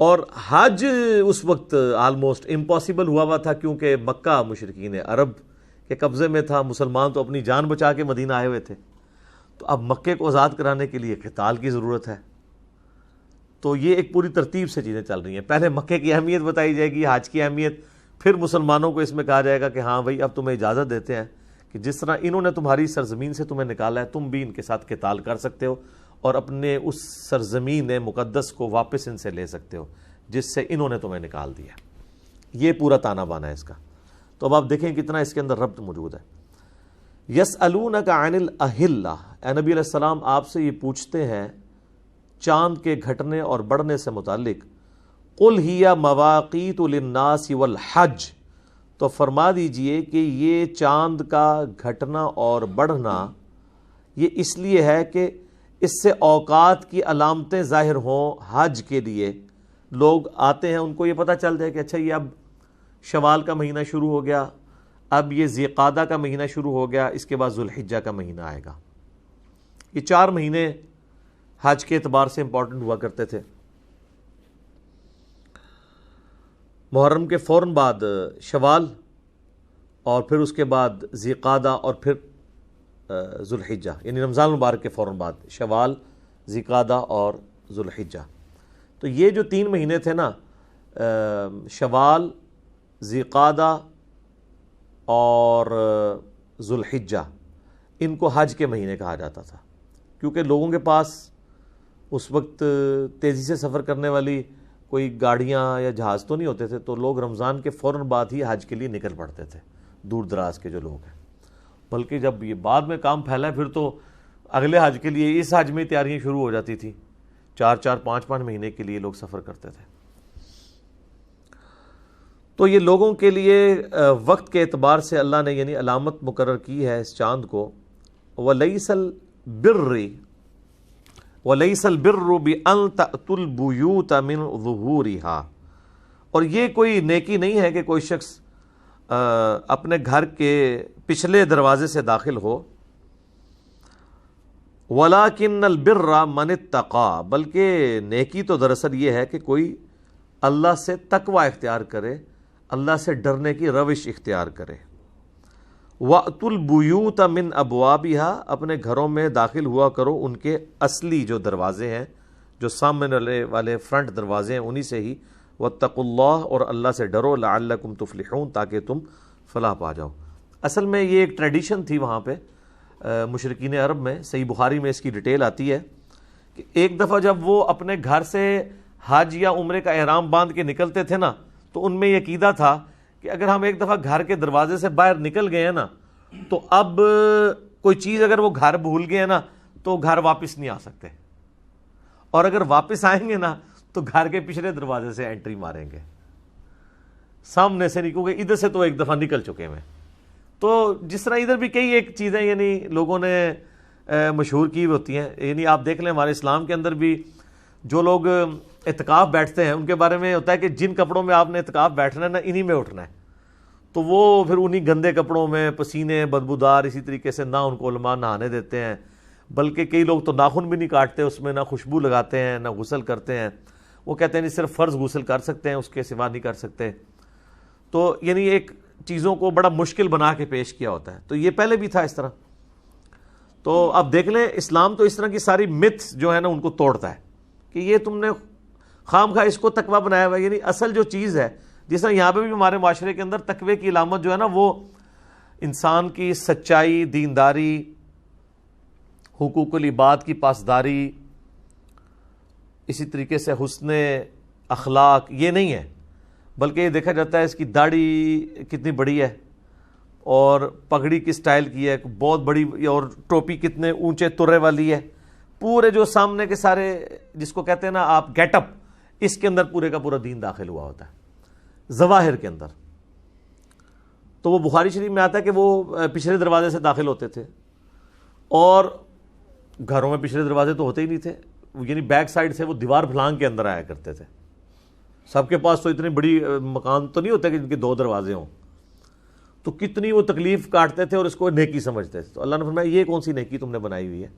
اور حج اس وقت almost impossible ہوا تھا، کیونکہ مکہ مشرکین عرب کے قبضے میں تھا، مسلمان تو اپنی جان بچا کے مدینہ آئے ہوئے تھے، تو اب مکے کو آزاد کرانے کے لیے قتال کی ضرورت ہے۔ تو یہ ایک پوری ترتیب سے چیزیں چل رہی ہیں، پہلے مکے کی اہمیت بتائی جائے گی، حج کی اہمیت، پھر مسلمانوں کو اس میں کہا جائے گا کہ ہاں بھائی اب تمہیں اجازت دیتے ہیں کہ جس طرح انہوں نے تمہاری سرزمین سے تمہیں نکالا ہے، تم بھی ان کے ساتھ قتال کر سکتے ہو اور اپنے اس سرزمین مقدس کو واپس ان سے لے سکتے ہو جس سے انہوں نے تمہیں نکال دیا۔ یہ پورا تانا بانا ہے اس کا۔ تو اب آپ دیکھیں کتنا اس کے اندر ربط موجود ہے۔ یسألونک عن الاہلہ، اے نبی علیہ السلام آپ سے یہ پوچھتے ہیں چاند کے گھٹنے اور بڑھنے سے متعلق، قل ہی مواقیت للناس والحج، تو فرما دیجئے کہ یہ چاند کا گھٹنا اور بڑھنا یہ اس لیے ہے کہ اس سے اوقات کی علامتیں ظاہر ہوں، حج کے لیے لوگ آتے ہیں، ان کو یہ پتہ چل جائے کہ اچھا یہ اب شوال کا مہینہ شروع ہو گیا، اب یہ ذی قعدہ کا مہینہ شروع ہو گیا، اس کے بعد ذو الحجہ کا مہینہ آئے گا۔ یہ 4 مہینے حج کے اعتبار سے امپورٹنٹ ہوا کرتے تھے۔ محرم کے فوراً بعد شوال، اور پھر اس کے بعد ذی قعدہ، اور پھر ذو الحجہ، یعنی رمضان المبارک کے فوراً بعد شوال، ذی قعدہ اور ذو الحجہ۔ تو یہ جو 3 مہینے تھے نا، شوال، ذی قعدہ اور ذو الحجہ، ان کو حج کے مہینے کہا جاتا تھا، کیونکہ لوگوں کے پاس اس وقت تیزی سے سفر کرنے والی کوئی گاڑیاں یا جہاز تو نہیں ہوتے تھے، تو لوگ رمضان کے فوراً بعد ہی حج کے لیے نکل پڑتے تھے، دور دراز کے جو لوگ ہیں۔ بلکہ جب یہ بعد میں کام پھیلا پھر تو اگلے حج کے لیے اس حج میں تیاریاں شروع ہو جاتی تھی، 4 5 مہینے کے لیے لوگ سفر کرتے تھے۔ تو یہ لوگوں کے لیے وقت کے اعتبار سے اللہ نے یعنی علامت مقرر کی ہے اس چاند کو۔ وَلَيْسَ الْبِرُّ بِأَن تَأْتُوا الْبُيُوتَ مِنْ ظُهُورِهَا، اور یہ کوئی نیکی نہیں ہے کہ کوئی شخص اپنے گھر کے پچھلے دروازے سے داخل ہو۔ وَلَكِنَّ الْبِرَّ مَنِ اتَّقَى، بلکہ نیکی تو دراصل یہ ہے کہ کوئی اللہ سے تقوی اختیار کرے، اللہ سے ڈرنے کی روش اختیار کرے۔ وَأْتُوا الْبُيُوتَ مِنْ أَبْوَابِهَا، اپنے گھروں میں داخل ہوا کرو ان کے اصلی جو دروازے ہیں، جو سامنے والے فرنٹ دروازے ہیں، انہی سے ہی۔ وَاتَّقُوا اللَّهَ، اور اللہ سے ڈرو، لَعَلَّكُمْ تُفْلِحُونَ، تاکہ تم فلاح پا جاؤ۔ اصل میں یہ ایک ٹریڈیشن تھی وہاں پہ مشرکین عرب میں، صحیح بخاری میں اس کی ڈیٹیل آتی ہے کہ ایک دفعہ جب وہ اپنے گھر سے حج یا عمرے کا احرام باندھ کے نکلتے تھے نا، تو ان میں یہ عقیدہ تھا کہ اگر ہم ایک دفعہ گھر کے دروازے سے باہر نکل گئے ہیں نا، تو اب کوئی چیز اگر وہ گھر بھول گئے نا تو گھر واپس نہیں آ سکتے، اور اگر واپس آئیں گے نا تو گھر کے پچھلے دروازے سے انٹری ماریں گے، سامنے سے نہیں، کیونکہ ادھر سے تو ایک دفعہ نکل چکے ہیں۔ تو جس طرح ادھر بھی کئی ایک چیزیں یعنی لوگوں نے مشہور کی ہوتی ہیں، یعنی آپ دیکھ لیں ہمارے اسلام کے اندر بھی جو لوگ اعتکاف بیٹھتے ہیں ان کے بارے میں ہوتا ہے کہ جن کپڑوں میں آپ نے اعتکاف بیٹھنا ہے نا، انہی میں اٹھنا ہے، تو وہ پھر انہی گندے کپڑوں میں پسینے بدبودار اسی طریقے سے نہ ان کو علماء نہانے دیتے ہیں، بلکہ کئی لوگ تو ناخن بھی نہیں کاٹتے اس میں، نہ خوشبو لگاتے ہیں، نہ غسل کرتے ہیں، وہ کہتے ہیں نہیں صرف فرض غسل کر سکتے ہیں، اس کے سوا نہیں کر سکتے۔ تو یعنی ایک چیزوں کو بڑا مشکل بنا کے پیش کیا ہوتا ہے، تو یہ پہلے بھی تھا اس طرح۔ تو اب دیکھ لیں اسلام تو اس طرح کی ساری متس جو ہے نا ان کو توڑتا ہے کہ یہ تم نے خام خواہ اس کو تقوی بنایا ہوا ہے، یعنی اصل جو چیز ہے، جس طرح یہاں پہ بھی ہمارے معاشرے کے اندر تقوی کی علامت جو ہے نا وہ انسان کی سچائی، دینداری، حقوق العباد کی پاسداری، اسی طریقے سے حسن اخلاق، یہ نہیں ہے، بلکہ یہ دیکھا جاتا ہے اس کی داڑھی کتنی بڑی ہے اور پگڑی کس سٹائل کی ہے، بہت بڑی، اور ٹوپی کتنے اونچے ترے والی ہے، پورے جو سامنے کے سارے جس کو کہتے ہیں نا آپ گیٹ اپ، اس کے اندر پورے کا پورا دین داخل ہوا ہوتا ہے ظواہر کے اندر۔ تو وہ بخاری شریف میں آتا ہے کہ وہ پچھلے دروازے سے داخل ہوتے تھے، اور گھروں میں پچھلے دروازے تو ہوتے ہی نہیں تھے، یعنی بیک سائڈ سے وہ دیوار پھلانگ کے اندر آیا کرتے تھے۔ سب کے پاس تو اتنی بڑی مکان تو نہیں ہوتے کہ جن کے 2 دروازے ہوں، تو کتنی وہ تکلیف کاٹتے تھے اور اس کو نیکی سمجھتے تھے۔ تو اللہ نے فرمایا یہ کون سی نیکی تم نے بنائی ہوئی ہے؟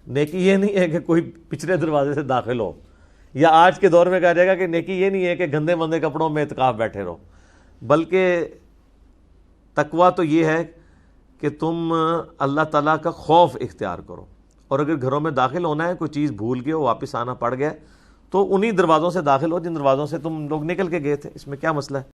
نیکی یہ نہیں ہے کہ کوئی پچھلے دروازے سے داخل ہو، یا آج کے دور میں کہا جائے گا کہ نیکی یہ نہیں ہے کہ گندے مندے کپڑوں میں اعتکاف بیٹھے رہو، بلکہ تقویٰ تو یہ ہے کہ تم اللہ تعالیٰ کا خوف اختیار کرو، اور اگر گھروں میں داخل ہونا ہے، کوئی چیز بھول گئے ہو، واپس آنا پڑ گیا، تو انہی دروازوں سے داخل ہو جن دروازوں سے تم لوگ نکل کے گئے تھے، اس میں کیا مسئلہ ہے؟